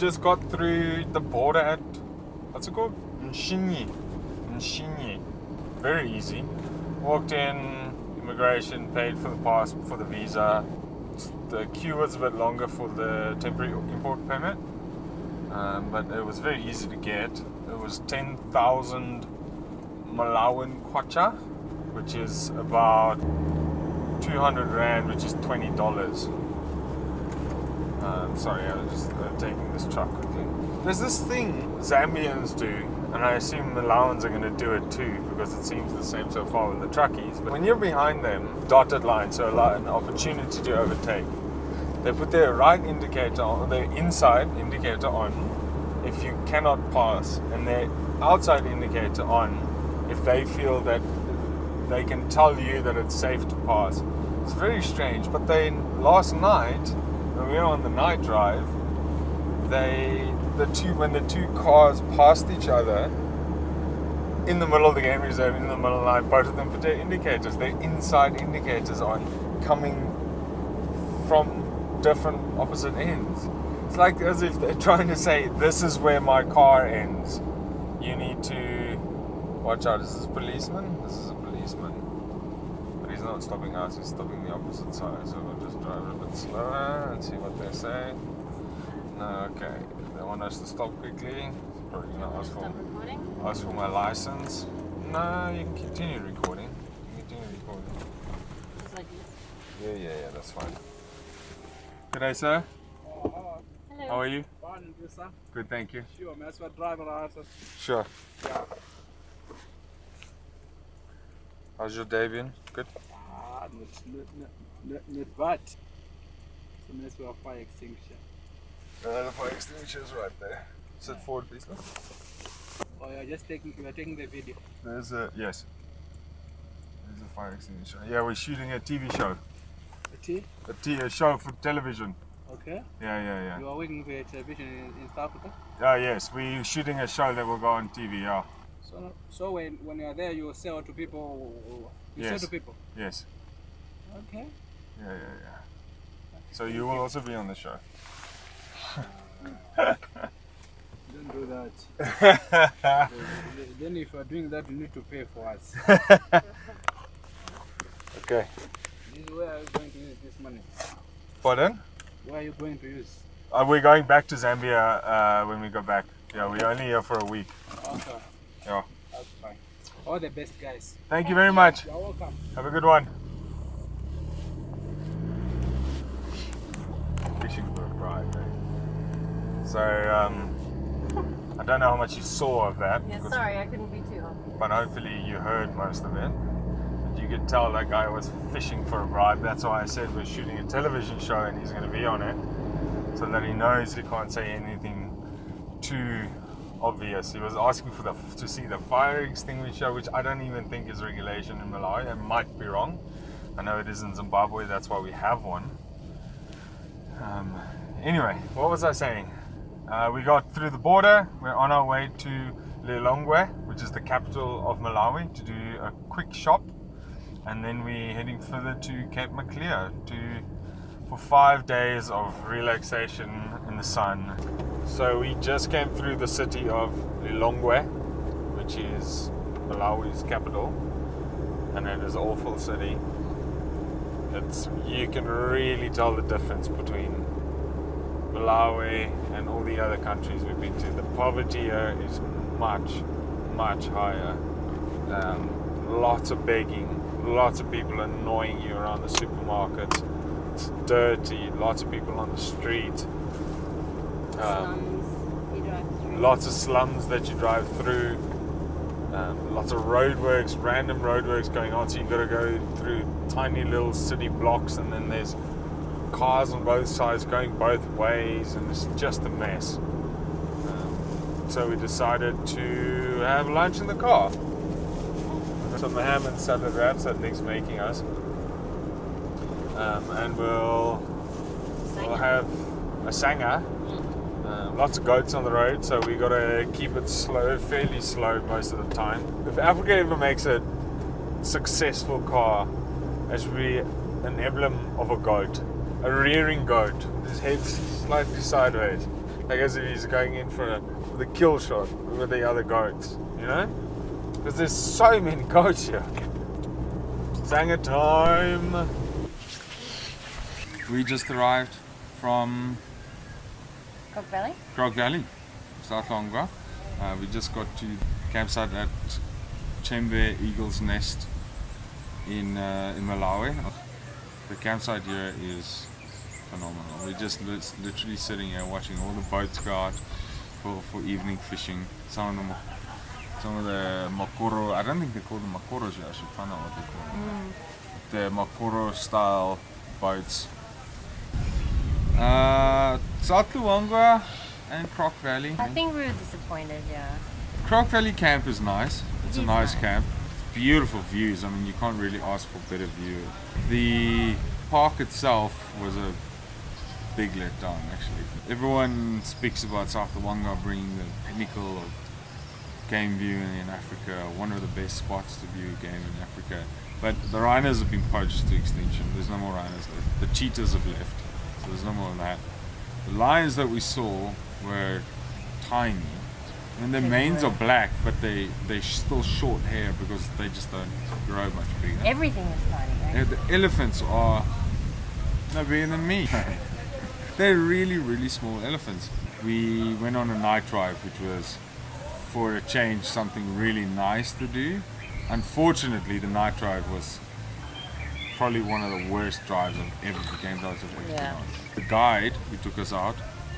just got through the border at, what's it called? Nshinyi. Very easy. Walked in, immigration, paid for the pass, for the visa. The queue was a bit longer for the temporary import permit, but it was very easy to get. It was 10,000 Malawian kwacha, which is about 200 Rand, which is $20. Sorry, I was just taking this truck quickly. There's this thing Zambians do, and I assume Malawans are going to do it too, because it seems the same so far with the truckies. But when you're behind them, dotted line, so an opportunity to overtake, they put their right indicator on, their inside indicator on if you cannot pass, and their outside indicator on if they feel that they can tell you that it's safe to pass. It's very strange. But then last night, when we were on the night drive, when the two cars passed each other in the middle of the game reserve, in the middle of the night, both of them put their indicators, their inside indicators on, coming from different opposite ends. It's like as if they're trying to say, this is where my car ends. You need to watch out. Is this a policeman? This is a policeman. But he's not stopping us, he's stopping the opposite side. So we'll just drive a bit slower and see what they say. No, okay. They want us to stop quickly. Probably going to ask for my license. No, you can continue recording. Just like this. Yeah, that's fine. G'day, sir. Hello. How are you? Fine, you, sir? Good, thank you. Sure, man. That's what driver license. Sure. Yeah. How's your day been? Good? Not bad. So that's where fire extinguisher. The fire extinguisher is right there. Sit forward, please. Oh, you're taking the video. Yes. There's a fire extinguisher. Yeah, we're shooting a TV show. A show for television. Okay. Yeah. You are working for television in South Africa? Yes, we're shooting a show that will go on TV, yeah. So when you are there, you sell to people? Yes. Sell to people? Yes. Okay. Yeah. So you will also be on the show. Don't do that. Then if you are doing that, you need to pay for us. Okay. Where are you going to use this money? Pardon? Where are you going to use? We're going back to Zambia when we go back. Yeah, we're only here for a week. Okay. Yeah. That's fine. All the best, guys. Thank you very much. You're welcome. Have a good one. Fishing for a bribe, eh? So, I don't know how much you saw of that. Yeah, sorry, I couldn't be too open. But hopefully you heard most of it. You could tell that guy was fishing for a bribe. That's why I said we're shooting a television show and he's going to be on it, so that he knows he can't say anything too obvious. He was asking for to see the fire extinguisher, which I don't even think is regulation in Malawi. I might be wrong. I know it is in Zimbabwe. That's why we have one. Anyway, what was I saying? We got through the border. We're on our way to Lilongwe, which is the capital of Malawi, to do a quick shop. And then we're heading further to Cape Maclear for 5 days of relaxation in the sun. So we just came through the city of Lilongwe, which is Malawi's capital, and it is an awful city. You can really tell the difference between Malawi and all the other countries we've been to. The poverty here is much higher. Lots of begging. Lots of people annoying you around the supermarket. It's dirty. Lots of people on the street. Lots of slums that you drive through. Lots of roadworks, random roadworks going on. So you've got to go through tiny little city blocks, and then there's cars on both sides going both ways, and it's just a mess. So we decided to have lunch in the car. Some ham and salad wraps that Nick's making us, and we'll have a sanga. Lots of goats on the road, so we got to keep it slow, fairly slow most of the time. If Africa ever makes a successful car, it should be an emblem of a goat, a rearing goat, his head slightly sideways. Like as if he's going in for the kill shot with the other goats, you know? Because there's so many goats here. Zanger time! We just arrived from Croc Valley? Croc Valley, South Lilongwe. We just got to campsite at Chembe Eagle's Nest in Malawi. The campsite here is phenomenal. We're just literally sitting here watching all the boats go out for evening fishing. Some of the makoro, I don't think they call them makoros here, I should find out what they call them. The makoro style boats. South Lilongwe and Croc Valley. I think we were disappointed, yeah. Croc Valley camp is nice. It's a nice camp. Beautiful views. I mean, you can't really ask for better view. The park itself was a big letdown, actually. Everyone speaks about South Lilongwe being the pinnacle of game viewing in Africa, one of the best spots to view game in Africa. But the rhinos have been poached to extinction. There's no more rhinos left. The cheetahs have left, so there's no more of that. The lions that we saw were tiny. I mean, their manes are black, but they're still short hair because they just don't grow much bigger. Everything is tiny, right? Yeah, the elephants are no bigger than me. They're really, really small elephants. We went on a night drive, which was, for a change, something really nice to do. Unfortunately, the night drive was probably one of the worst drives I've ever been on. The guide who took us out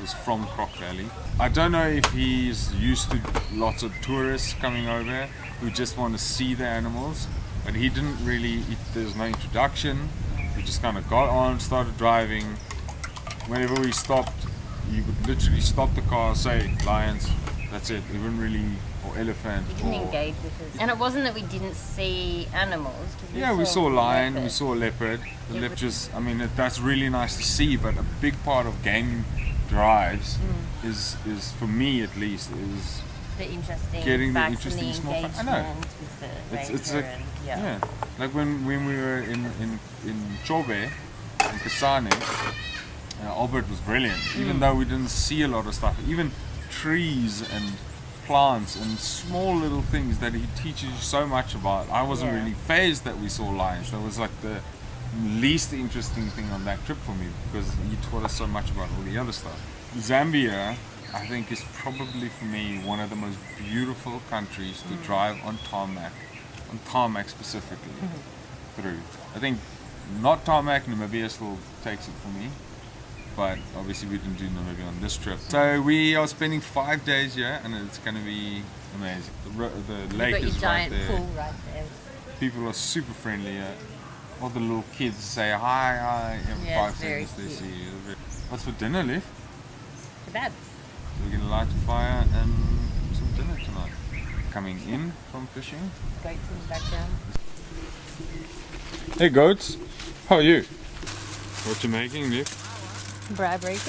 was from Croc Valley. I don't know if he's used to lots of tourists coming over who just want to see the animals, but he didn't really, there's no introduction. We just kind of got on, started driving. Whenever we stopped, you would literally stop the car, say lions, that's it. We wouldn't really, or elephant. We didn't engage with it. And it wasn't that we didn't see animals. We saw lion, leopard. we saw leopard. The leopards, I mean, that's really nice to see, but a big part of game drives is for me at least, is the interesting getting the facts interesting and the small engagement I know. with the It's like, and, yeah. Like when we were in Chobe, in Kasane, Albert was brilliant. Even though we didn't see a lot of stuff, even trees and plants and small little things that he teaches you so much about. I wasn't really fazed that we saw lions. That was like the least interesting thing on that trip for me, because he taught us so much about all the other stuff. Zambia, I think, is probably for me one of the most beautiful countries to drive on tarmac specifically through. I think not tarmac, Namibia still takes it for me, but obviously we didn't do Namibia on this trip. So we are spending 5 days here, and it's going to be amazing. The lake is right there. Pool right there. People are super friendly here. All the little kids say hi every 5 seconds they see you. What's for dinner, Liv? Kebabs. We're going to light a fire and some dinner tonight. Coming in from fishing. Goats in the background. Hey goats, how are you? What you making, Liv? Bribes.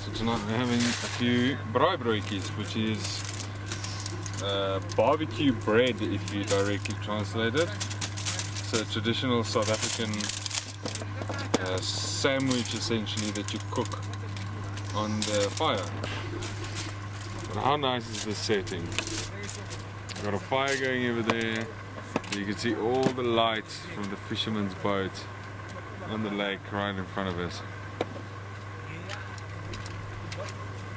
So tonight we're having a few bribes, which is barbecue bread if you directly translate it. It's a traditional South African sandwich essentially that you cook on the fire. But how nice is this setting? We've got a fire going over there. You can see all the lights from the fisherman's boat on the lake right in front of us.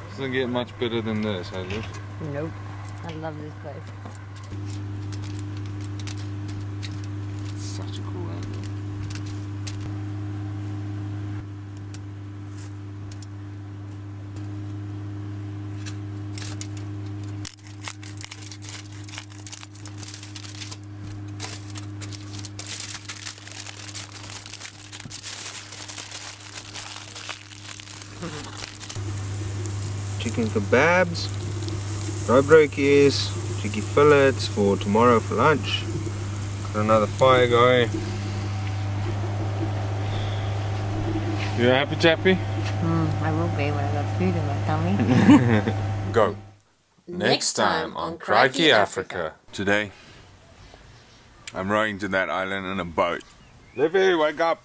Doesn't get much better than this, I Liv? Nope. I love this place. It's such a cool angle. Chicken kebabs, brokjes, chicken fillets for tomorrow for lunch. Got another fire going. You happy, chappy? I will be when I got food in my tummy. Go. Next time on Crikey Africa. Today, I'm rowing to that island in a boat. Liffy, wake up.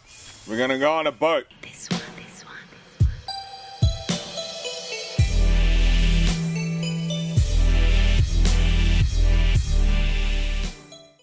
We're gonna go on a boat. This one.